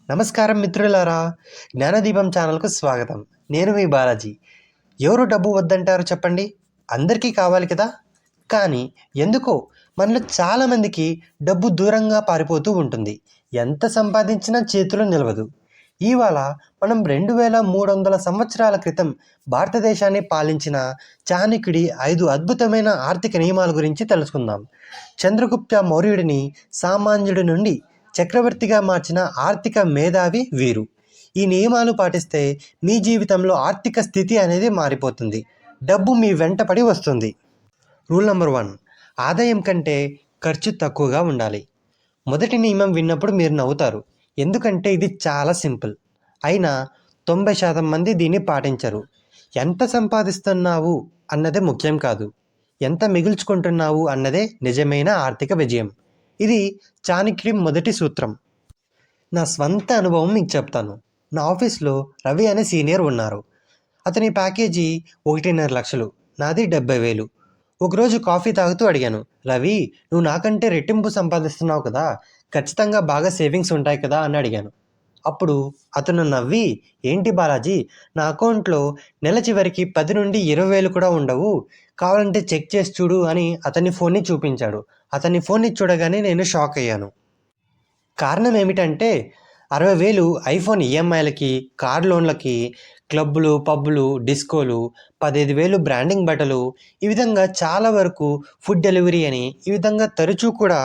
నమస్కారం మిత్రులారా, జ్ఞానదీపం ఛానల్కు స్వాగతం. నేను మీ బాలాజీ. ఎవరు డబ్బు వద్దంటారు చెప్పండి? అందరికీ కావాలి కదా. కానీ ఎందుకో మనలో చాలామందికి డబ్బు దూరంగా పారిపోతూ ఉంటుంది. ఎంత సంపాదించినా చేతిలో నిలవదు. ఇవాళ మనం 2300 సంవత్సరాల క్రితం భారతదేశాన్ని పాలించిన చాణక్యుడి 5 అద్భుతమైన ఆర్థిక నియమాల గురించి తెలుసుకుందాం. చంద్రగుప్త మౌర్యుడిని సామాన్యుడి నుండి చక్రవర్తిగా మార్చిన ఆర్థిక మేధావి వీరు. ఈ నియమాలు పాటిస్తే మీ జీవితంలో ఆర్థిక స్థితి అనేది మారిపోతుంది. డబ్బు మీ వెంటపడి వస్తుంది. రూల్ నెంబర్ 1, ఆదాయం కంటే ఖర్చు తక్కువగా ఉండాలి. మొదటి నియమం విన్నప్పుడు మీరు నవ్వుతారు, ఎందుకంటే ఇది చాలా సింపుల్. అయినా 90% మంది దీన్ని పాటించరు. ఎంత సంపాదిస్తున్నావు అన్నదే ముఖ్యం కాదు, ఎంత మిగుల్చుకుంటున్నావు అన్నదే నిజమైన ఆర్థిక విజయం. ఇది చాణక్యుడి మొదటి సూత్రం. నా స్వంత అనుభవం మీకు చెప్తాను. నా ఆఫీస్లో రవి అనే సీనియర్ ఉన్నారు. అతని ప్యాకేజీ 1.5 లక్షలు, నాది 70,000. ఒకరోజు కాఫీ తాగుతూ అడిగాను, రవి, నువ్వు నాకంటే రెట్టింపు సంపాదిస్తున్నావు కదా, ఖచ్చితంగా బాగా సేవింగ్స్ ఉంటాయి కదా అని అడిగాను. అప్పుడు అతను నవ్వి, ఏంటి బాలాజీ, నా అకౌంట్లో నెల చివరికి 10 నుండి 20,000 కూడా ఉండవు, కావాలంటే చెక్ చేసి చూడు అని అతని ఫోన్ని చూపించాడు. అతని ఫోన్ని చూడగానే నేను షాక్ అయ్యాను. కారణం ఏమిటంటే 60,000 ఐఫోన్ ఈఎంఐలకి, కార్ లోన్లకి, క్లబ్బులు, పబ్బులు, డిస్కోలు, 15,000 బ్రాండింగ్ బట్టలు, ఈ విధంగా చాలా వరకు ఫుడ్ డెలివరీ అని, ఈ విధంగా తరచూ కూడా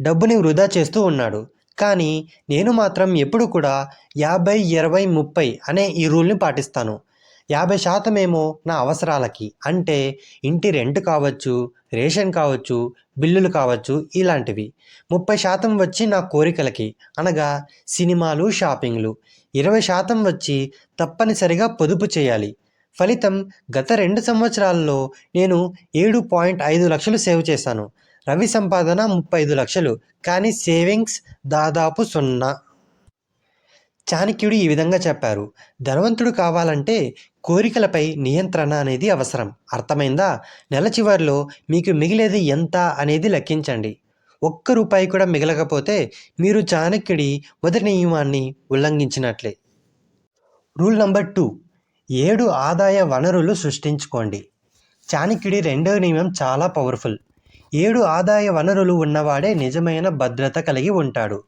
డబ్బుని వృధా చేస్తూ ఉన్నాడు. కానీ నేను మాత్రం ఎప్పుడు కూడా 50-20-30 అనే ఈ రూల్ని పాటిస్తాను. 50% ఏమో నా అవసరాలకి, అంటే ఇంటి రెంట్ కావచ్చు, రేషన్ కావచ్చు, బిల్లులు కావచ్చు, ఇలాంటివి. 30% వచ్చి నా కోరికలకి, అనగా సినిమాలు, షాపింగ్లు. 20% వచ్చి తప్పనిసరిగా పొదుపు చేయాలి. ఫలితం గత 2 సంవత్సరాల్లో నేను 7.5 లక్షలు సేవ్ చేశాను. రవి సంపాదన 35 లక్షలు, కానీ సేవింగ్స్ దాదాపు 0. చాణక్యుడు ఈ విధంగా చెప్పారు, ధనవంతుడు కావాలంటే కోరికలపై నియంత్రణ అనేది అవసరం. అర్థమైందా? నెల చివరిలో మీకు మిగిలేది ఎంత అనేది లెక్కించండి. ఒక్క రూపాయి కూడా మిగలకపోతే మీరు చాణక్యుడి మొదటి నియమాన్ని ఉల్లంఘించినట్లే. రూల్ నెంబర్ 2, 7 ఆదాయ వనరులు సృష్టించుకోండి. చాణక్యుడి రెండవ నియమం చాలా పవర్ఫుల్. 7 ఆదాయ వనరులు ఉన్నవాడే నిజమైన భద్రత కలిగి ఉంటాడు.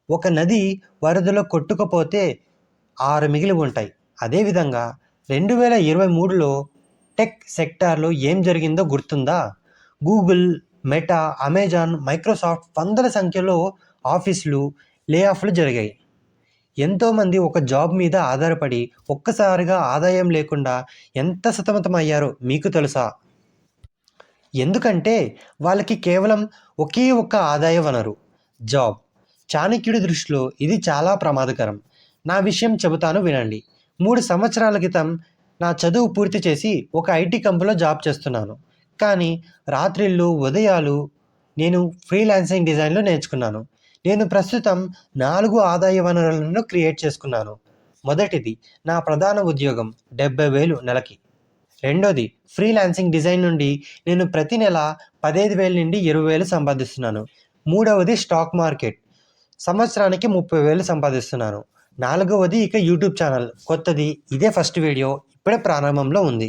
ఒక నది వరదలో కొట్టుకుపోతే 6 మిగిలి ఉంటాయి. అదేవిధంగా 2023లో టెక్ సెక్టార్లో ఏం జరిగిందో గుర్తుందా? గూగుల్, మెటా, అమెజాన్, మైక్రోసాఫ్ట్ వందల సంఖ్యలో ఆఫీసులు లే ఆఫ్లు జరిగాయి. ఎంతోమంది ఒక జాబ్ మీద ఆధారపడి ఒక్కసారిగా ఆదాయం లేకుండా ఎంత సతమతమయ్యారో మీకు తెలుసా? ఎందుకంటే వాళ్ళకి కేవలం ఒకే ఒక్క ఆదాయ వనరు, జాబ్. చాణక్యుడి దృష్టిలో ఇది చాలా ప్రమాదకరం. నా విషయం చెబుతాను వినండి. 3 సంవత్సరాల క్రితం నా చదువు పూర్తి చేసి ఒక ఐటీ కంపెనీలో జాబ్ చేస్తున్నాను. కానీ రాత్రిళ్ళు, ఉదయాలు నేను ఫ్రీలాన్సింగ్ డిజైన్లో నేర్చుకున్నాను. నేను ప్రస్తుతం 4 ఆదాయ వనరులను క్రియేట్ చేసుకున్నాను. మొదటిది నా ప్రధాన ఉద్యోగం, 70,000 నెలకి. రెండోది ఫ్రీలాన్సింగ్ డిజైన్ నుండి నేను ప్రతి నెల 15,000 నుండి 20,000 సంపాదిస్తున్నాను. మూడవది స్టాక్ మార్కెట్, సంవత్సరానికి 30,000 సంపాదిస్తున్నాను. నాలుగవది ఇక యూట్యూబ్ ఛానల్, కొత్తది, ఇదే ఫస్ట్ వీడియో, ఇప్పుడే ప్రారంభంలో ఉంది.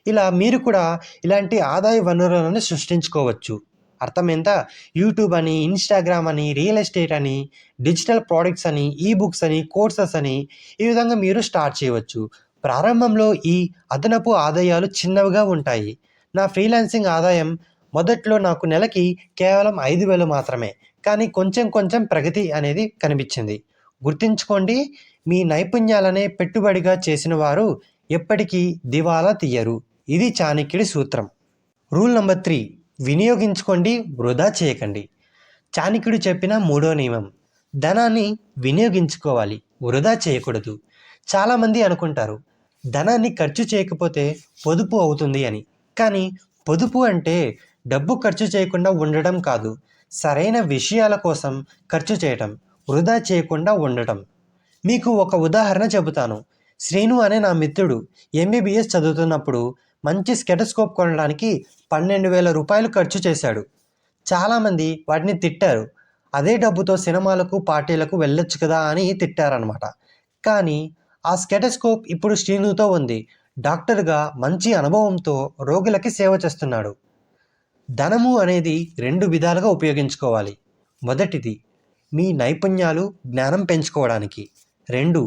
ఇలా మీరు కూడా ఇలాంటి ఆదాయ వనరులను సృష్టించుకోవచ్చు. అర్థమైందా? యూట్యూబ్ అని, ఇన్స్టాగ్రామ్ అని, రియల్ ఎస్టేట్ అని, డిజిటల్ ప్రోడక్ట్స్ అని, ఈబుక్స్ అని, కోర్సెస్ అని, ఈ విధంగా మీరు స్టార్ట్ చేయవచ్చు. ప్రారంభంలో ఈ అదనపు ఆదాయాలు చిన్నవిగా ఉంటాయి. నా ఫ్రీలాన్సింగ్ ఆదాయం మొదట్లో నాకు నెలకి కేవలం 5,000 మాత్రమే, కానీ కొంచెం కొంచెం ప్రగతి అనేది కనిపించింది. గుర్తుంచుకోండి, మీ నైపుణ్యాలనే పెట్టుబడిగా చేసిన వారు ఎప్పటికీ దివాలా తీయరు. ఇది చాణక్యుడి సూత్రం. రూల్ నెంబర్ 3, వినియోగించుకోండి, వృధా చేయకండి. చాణక్యుడు చెప్పిన 3వ నియమం, ధనాన్ని వినియోగించుకోవాలి, వృధా చేయకూడదు. చాలామంది అనుకుంటారు ధనాన్ని ఖర్చు చేయకపోతే పొదుపు అవుతుంది అని. కానీ పొదుపు అంటే డబ్బు ఖర్చు చేయకుండా ఉండడం కాదు, సరైన విషయాల కోసం ఖర్చు చేయటం, వృధా చేయకుండా ఉండటం. మీకు ఒక ఉదాహరణ చెబుతాను. శ్రీను అనే నా మిత్రుడు ఎంబీబీఎస్ చదువుతున్నప్పుడు మంచి స్టెటస్కోప్ కొనడానికి 12,000 రూపాయలు ఖర్చు చేశాడు. చాలామంది వాటిని తిట్టారు. అదే డబ్బుతో సినిమాలకు పార్టీలకు వెళ్ళొచ్చు కదా అని తిట్టారనమాట. కానీ ఆ స్టెథోస్కోప్ ఇప్పుడు శ్రీనుతో ఉంది. డాక్టర్గా మంచి అనుభవంతో రోగులకి సేవ చేస్తున్నాడు. ధనము అనేది 2 విధాలుగా ఉపయోగించుకోవాలి. మొదటిది మీ నైపుణ్యాలు, జ్ఞానం పెంచుకోవడానికి. 2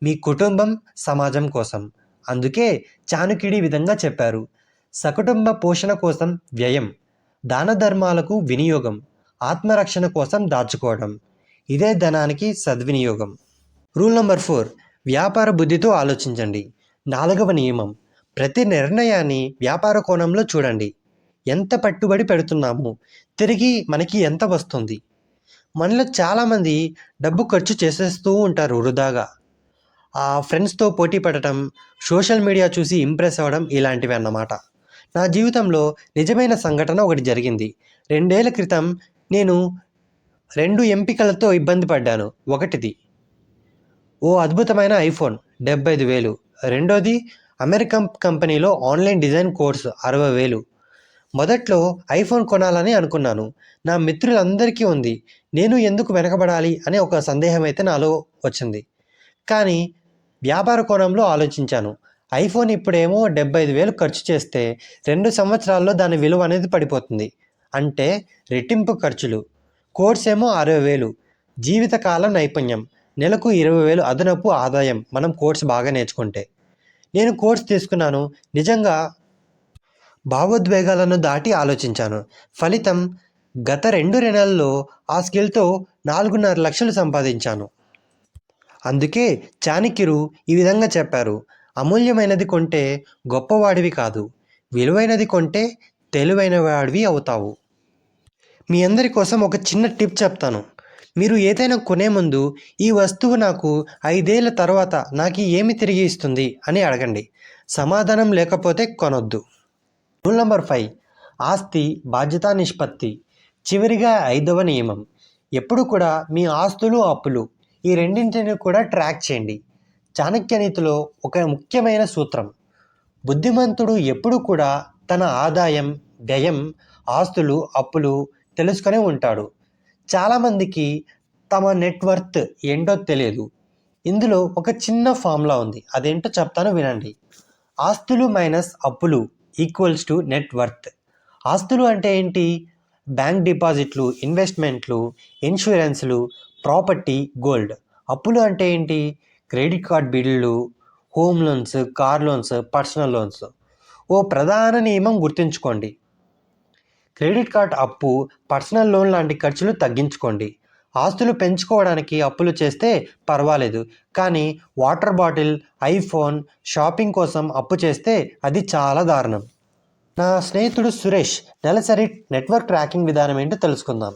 మీ కుటుంబం, సమాజం కోసం. అందుకే చాణక్యుడి ఈ విధంగా చెప్పారు. సకుటుంబ పోషణ కోసం వ్యయం, దాన ధర్మాలకు వినియోగం, ఆత్మరక్షణ కోసం దాచుకోవడం. ఇదే ధనానికి సద్వినియోగం. రూల్ నంబర్ 4 వ్యాపార బుద్ధితో ఆలోచించండి. 4వ నియమం ప్రతి నిర్ణయాన్ని వ్యాపార కోణంలో చూడండి. ఎంత పెట్టుబడి పెడుతున్నాము, తిరిగి మనకి ఎంత వస్తుంది. మనలో చాలామంది డబ్బు ఖర్చు చేసేస్తూ ఉంటారు వృధాగా. ఫ్రెండ్స్తో పోటీ పడటం, సోషల్ మీడియా చూసి ఇంప్రెస్ అవ్వడం ఇలాంటివి అన్నమాట. నా జీవితంలో నిజమైన సంఘటన ఒకటి జరిగింది. 2 ఏళ్ల క్రితం నేను 2 ఎంపికలతో ఇబ్బంది పడ్డాను. ఒకటిది ఓ అద్భుతమైన ఐఫోన్ 75,000. రెండోది అమెరికన్ కంపెనీలో ఆన్లైన్ డిజైన్ కోర్సు 60,000. మొదట్లో ఐఫోన్ కొనాలని అనుకున్నాను. నా మిత్రులందరికీ ఉంది. నేను ఎందుకు వెనకబడాలి అనే ఒక సందేహం అయితే నాలో వచ్చింది. కానీ వ్యాపార కోణంలో ఆలోచించాను. ఐఫోన్ ఇప్పుడేమో 75,000 ఖర్చు చేస్తే 2 సంవత్సరాల్లో దాని విలువ అనేది పడిపోతుంది. అంటే రెట్టింపు ఖర్చులు. కోర్స్ ఏమో 60,000. జీవితకాలం నైపుణ్యం. నెలకు 20,000 అదనపు ఆదాయం మనం కోర్స్ బాగా నేర్చుకుంటే. నేను కోర్స్ తీసుకున్నాను. నిజంగా భావోద్వేగాలను దాటి ఆలోచించాను. ఫలితం గత 2 నెలల్లో ఆ స్కిల్తో 4.5 లక్షలు సంపాదించాను. అందుకే చాణక్యులు ఈ విధంగా చెప్పారు. అమూల్యమైనది కొంటే గొప్పవాడివి కాదు, విలువైనది కొంటే తెలివైన వాడివి అవుతావు. మీ అందరి కోసం ఒక చిన్న టిప్ చెప్తాను. మీరు ఏదైనా కొనే ముందు ఈ వస్తువు నాకు 5 ఏళ్ల తర్వాత నాకు ఏమి తిరిగి ఇస్తుంది అని అడగండి. సమాధానం లేకపోతే కొనొద్దు. రూల్ నంబర్ 5 ఆస్తి బాధ్యత నిష్పత్తి. చివరిగా 5వ నియమం ఎప్పుడు కూడా మీ ఆస్తులు, అప్పులు ఈ రెండింటిని కూడా ట్రాక్ చేయండి. చాణక్య నీతిలో ఒక ముఖ్యమైన సూత్రం. బుద్ధిమంతుడు ఎప్పుడు కూడా తన ఆదాయం, వ్యయం, ఆస్తులు, అప్పులు తెలుసుకొని ఉంటాడు. చాలామందికి తమ నెట్వర్త్ ఏంటో తెలియదు. ఇందులో ఒక చిన్న ఫార్ములా ఉంది. అదేంటో చెప్తాను వినండి. ఆస్తులు మైనస్ అప్పులు ఈక్వల్స్ టు నెట్వర్త్. ఆస్తులు అంటే ఏంటి? బ్యాంక్ డిపాజిట్లు, ఇన్వెస్ట్మెంట్లు, ఇన్సూరెన్స్లు, ప్రాపర్టీ, గోల్డ్. అప్పులు అంటే ఏంటి? క్రెడిట్ కార్డ్ బిల్లులు, home loans, car loans, personal loans. ఓ ప్రధాన నియమం గుర్తుంచుకోండి. క్రెడిట్ కార్డ్ అప్పు, పర్సనల్ లోన్ లాంటి ఖర్చులు తగ్గించుకోండి. ఆస్తులు పెంచుకోవడానికి అప్పులు చేస్తే పర్వాలేదు, కానీ వాటర్ బాటిల్, ఐఫోన్, షాపింగ్ కోసం అప్పు చేస్తే అది చాలా దారుణం. నా స్నేహితుడు సురేష్ నెలసరి నెట్వర్క్ ట్రాకింగ్ విధానం ఏంటో తెలుసుకుందాం.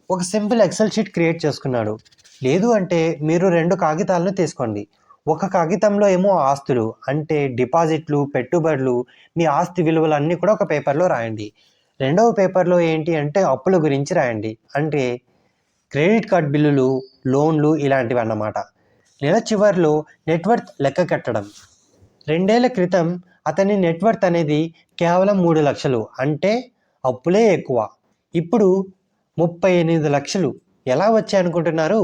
ఒక సింపుల్ ఎక్సెల్ షీట్ క్రియేట్ చేసుకున్నాడు. లేదు అంటే మీరు 2 కాగితాలను తీసుకోండి. ఒక కాగితంలో ఏమో ఆస్తులు అంటే డిపాజిట్లు, పెట్టుబడులు, మీ ఆస్తి విలువలు అన్నీ కూడా ఒక పేపర్లో రాయండి. రెండవ పేపర్లో ఏంటి అంటే అప్పుల గురించి రాయండి. అంటే క్రెడిట్ కార్డ్ బిల్లులు, లోన్లు ఇలాంటివి అన్నమాట. నెల చివరిలో నెట్వర్త్ లెక్క కట్టడం. 2 ఏళ్ల క్రితం అతని నెట్వర్త్ అనేది కేవలం 3 లక్షలు, అంటే అప్పులే ఎక్కువ. ఇప్పుడు 38 లక్షలు. ఎలా వచ్చాయనుకుంటున్నారు?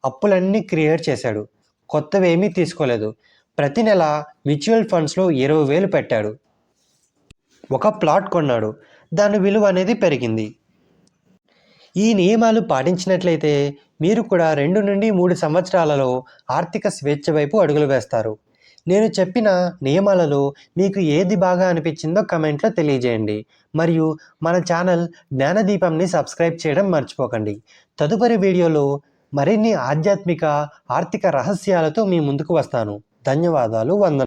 అప్పులన్నీ క్రియేట్ చేశాడు. కొత్తవి ఏమీ తీసుకోలేదు. ప్రతి నెల మ్యూచువల్ ఫండ్స్లో 20,000 పెట్టాడు. ఒక ప్లాట్ కొన్నాడు. దాని విలువ అనేది పెరిగింది. ఈ నియమాలు పాటించినట్లయితే మీరు కూడా 2 నుండి 3 సంవత్సరాలలో ఆర్థిక స్వేచ్ఛ వైపు అడుగులు వేస్తారు. నేను చెప్పిన నియమాలలో మీకు ఏది బాగా అనిపించిందో కమెంట్లో తెలియజేయండి. మరియు మన ఛానల్ జ్ఞానదీపంని సబ్స్క్రైబ్ చేయడం మర్చిపోకండి. తదుపరి వీడియోలో మరిన్ని ఆధ్యాత్మిక, ఆర్థిక రహస్యాలతో మీ ముందుకు వస్తాను. ధన్యవాదాలు. వందనాలు.